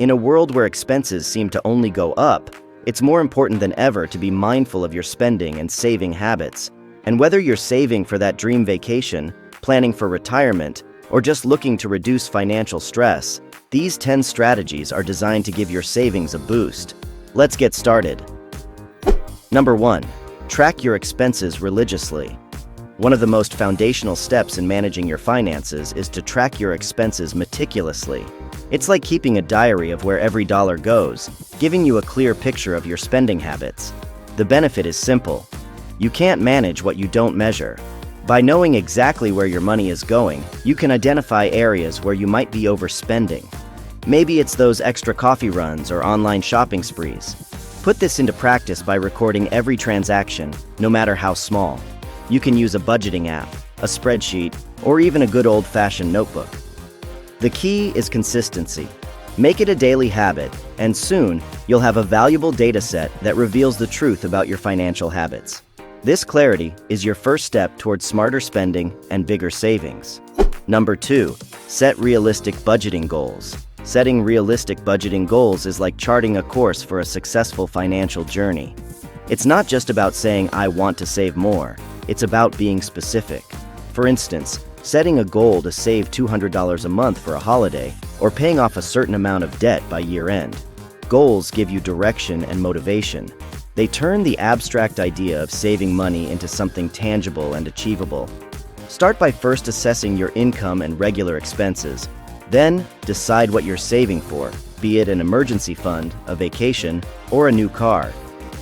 In a world where expenses seem to only go up, it's more important than ever to be mindful of your spending and saving habits. And whether you're saving for that dream vacation, planning for retirement, or just looking to reduce financial stress, these 10 strategies are designed to give your savings a boost. Let's get started. Number 1. Track your expenses religiously. One of the most foundational steps in managing your finances is to track your expenses meticulously. It's like keeping a diary of where every dollar goes, giving you a clear picture of your spending habits. The benefit is simple. You can't manage what you don't measure. By knowing exactly where your money is going, you can identify areas where you might be overspending. Maybe it's those extra coffee runs or online shopping sprees. Put this into practice by recording every transaction, no matter how small. You can use a budgeting app, a spreadsheet, or even a good old-fashioned notebook. The key is consistency. Make it a daily habit, and soon you'll have a valuable data set that reveals the truth about your financial habits. This clarity is your first step towards smarter spending and bigger savings. Number 2. Set realistic budgeting goals. Setting realistic budgeting goals is like charting a course for a successful financial journey. It's not just about saying, "I want to save more." It's about being specific. For instance, setting a goal to save $200 a month for a holiday, or paying off a certain amount of debt by year-end. Goals give you direction and motivation. They turn the abstract idea of saving money into something tangible and achievable. Start by first assessing your income and regular expenses. Then, decide what you're saving for, be it an emergency fund, a vacation, or a new car.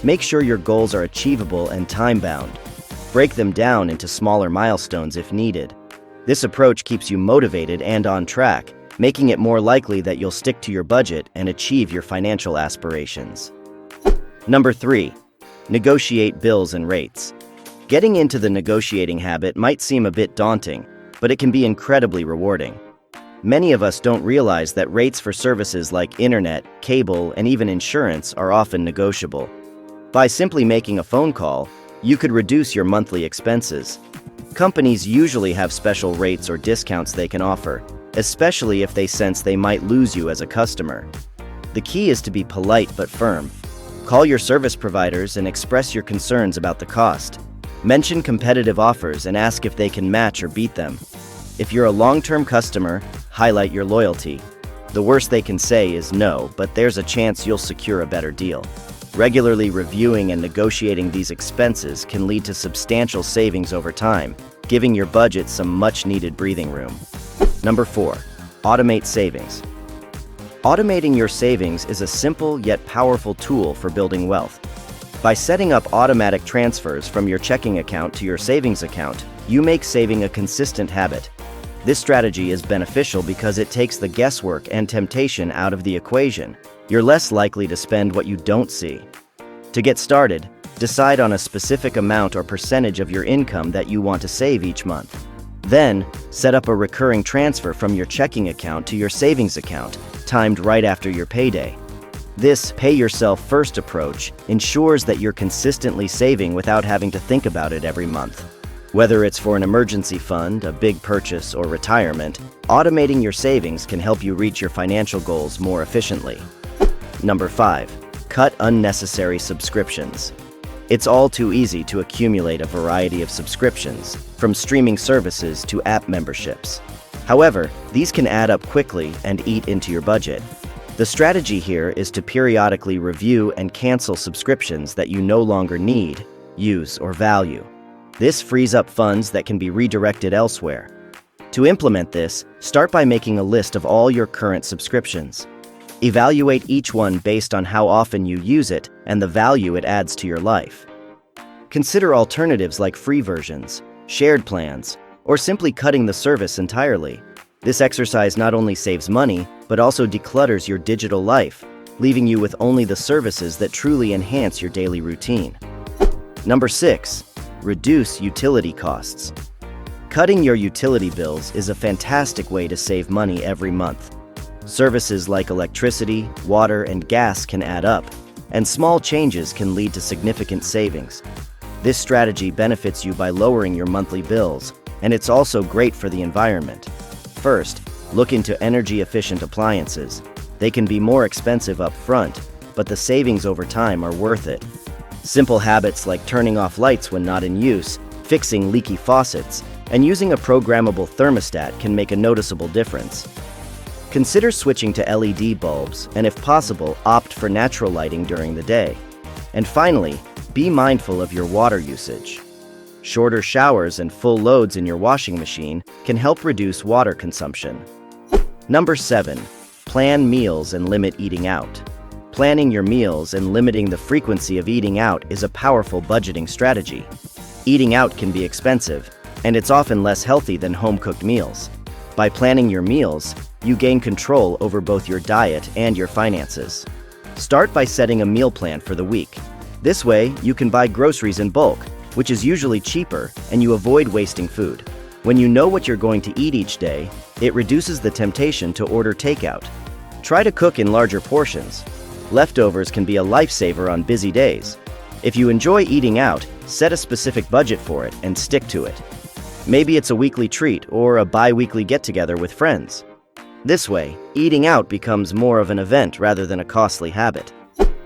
Make sure your goals are achievable and time-bound. Break them down into smaller milestones if needed. This approach keeps you motivated and on track, making it more likely that you'll stick to your budget and achieve your financial aspirations. Number 3. Negotiate bills and rates. Getting into the negotiating habit might seem a bit daunting, but it can be incredibly rewarding. Many of us don't realize that rates for services like internet, cable, and even insurance are often negotiable. By simply making a phone call, you could reduce your monthly expenses. Companies usually have special rates or discounts they can offer, especially if they sense they might lose you as a customer. The key is to be polite but firm. Call your service providers and express your concerns about the cost. Mention competitive offers and ask if they can match or beat them. If you're a long-term customer, highlight your loyalty. The worst they can say is no, but there's a chance you'll secure a better deal. Regularly reviewing and negotiating these expenses can lead to substantial savings over time, giving your budget some much-needed breathing room. Number 4. Automate savings. Automating your savings is a simple yet powerful tool for building wealth. By setting up automatic transfers from your checking account to your savings account, you make saving a consistent habit. This strategy is beneficial because it takes the guesswork and temptation out of the equation. You're less likely to spend what you don't see. To get started, decide on a specific amount or percentage of your income that you want to save each month. Then, set up a recurring transfer from your checking account to your savings account, timed right after your payday. This pay-yourself-first approach ensures that you're consistently saving without having to think about it every month. Whether it's for an emergency fund, a big purchase, or retirement, automating your savings can help you reach your financial goals more efficiently. Number 5. Cut unnecessary subscriptions. It's all too easy to accumulate a variety of subscriptions, from streaming services to app memberships. However, these can add up quickly and eat into your budget. The strategy here is to periodically review and cancel subscriptions that you no longer need, use, or value. This frees up funds that can be redirected elsewhere. To implement this, start by making a list of all your current subscriptions. Evaluate each one based on how often you use it and the value it adds to your life. Consider alternatives like free versions, shared plans, or simply cutting the service entirely. This exercise not only saves money, but also declutters your digital life, leaving you with only the services that truly enhance your daily routine. Number 6. Reduce utility costs. Cutting your utility bills is a fantastic way to save money every month. Services like electricity, water, and gas can add up, and small changes can lead to significant savings. This strategy benefits you by lowering your monthly bills, and it's also great for the environment. First, look into energy-efficient appliances. They can be more expensive up front, but the savings over time are worth it. Simple habits like turning off lights when not in use, fixing leaky faucets, and using a programmable thermostat can make a noticeable difference. Consider switching to LED bulbs and, if possible, opt for natural lighting during the day. And finally, be mindful of your water usage. Shorter showers and full loads in your washing machine can help reduce water consumption. Number 7. Plan meals and limit eating out. Planning your meals and limiting the frequency of eating out is a powerful budgeting strategy. Eating out can be expensive, and it's often less healthy than home-cooked meals. By planning your meals, you gain control over both your diet and your finances. Start by setting a meal plan for the week. This way, you can buy groceries in bulk, which is usually cheaper, and you avoid wasting food. When you know what you're going to eat each day, it reduces the temptation to order takeout. Try to cook in larger portions. Leftovers can be a lifesaver on busy days. If you enjoy eating out, set a specific budget for it and stick to it. Maybe it's a weekly treat or a bi-weekly get-together with friends. This way, eating out becomes more of an event rather than a costly habit.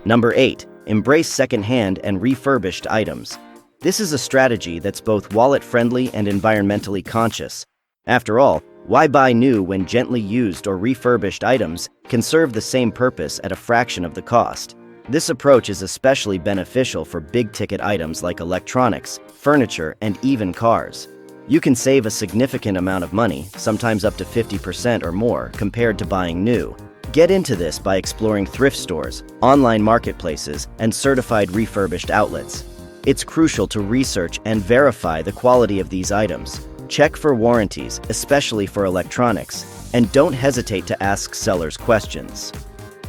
Number 8. Embrace secondhand and refurbished items. This is a strategy that's both wallet-friendly and environmentally conscious. After all, why buy new when gently used or refurbished items can serve the same purpose at a fraction of the cost? This approach is especially beneficial for big-ticket items like electronics, furniture, and even cars. You can save a significant amount of money, sometimes up to 50% or more, compared to buying new. Get into this by exploring thrift stores, online marketplaces, and certified refurbished outlets. It's crucial to research and verify the quality of these items. Check for warranties, especially for electronics, and don't hesitate to ask sellers questions.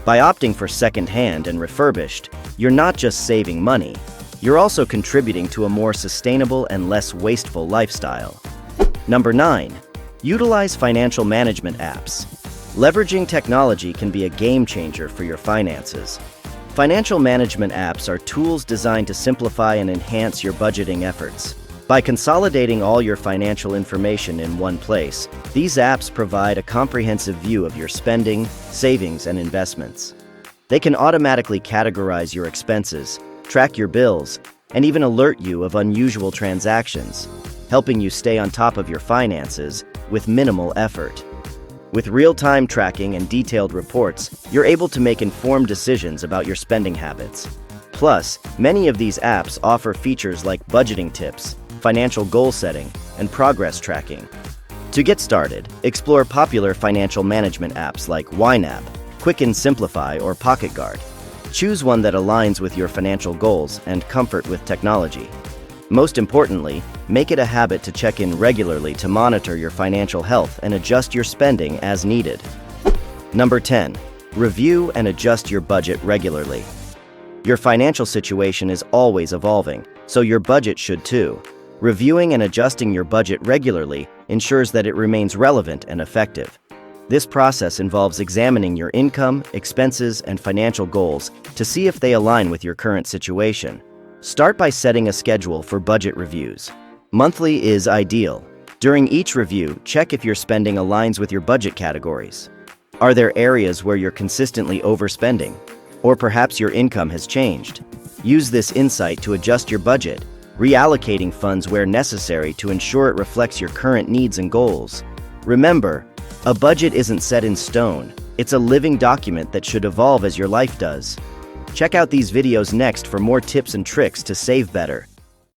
By opting for secondhand and refurbished, you're not just saving money, you're also contributing to a more sustainable and less wasteful lifestyle. Number 9. Utilize financial management apps. Leveraging technology can be a game changer for your finances. Financial management apps are tools designed to simplify and enhance your budgeting efforts. By consolidating all your financial information in one place, these apps provide a comprehensive view of your spending, savings, and investments. They can automatically categorize your expenses, track your bills, and even alert you of unusual transactions, helping you stay on top of your finances with minimal effort. With real-time tracking and detailed reports, you're able to make informed decisions about your spending habits. Plus, many of these apps offer features like budgeting tips, financial goal setting, and progress tracking. To get started, explore popular financial management apps like YNAB, Quicken Simplify, or Pocket Guard. Choose one that aligns with your financial goals and comfort with technology. Most importantly, make it a habit to check in regularly to monitor your financial health and adjust your spending as needed. Number 10. Review and adjust your budget regularly. Your financial situation is always evolving, so your budget should too. Reviewing and adjusting your budget regularly ensures that it remains relevant and effective. This process involves examining your income, expenses, and financial goals to see if they align with your current situation. Start by setting a schedule for budget reviews. Monthly is ideal. During each review, check if your spending aligns with your budget categories. Are there areas where you're consistently overspending? Or perhaps your income has changed? Use this insight to adjust your budget, reallocating funds where necessary to ensure it reflects your current needs and goals. Remember, a budget isn't set in stone. It's a living document that should evolve as your life does. Check out these videos next for more tips and tricks to save better.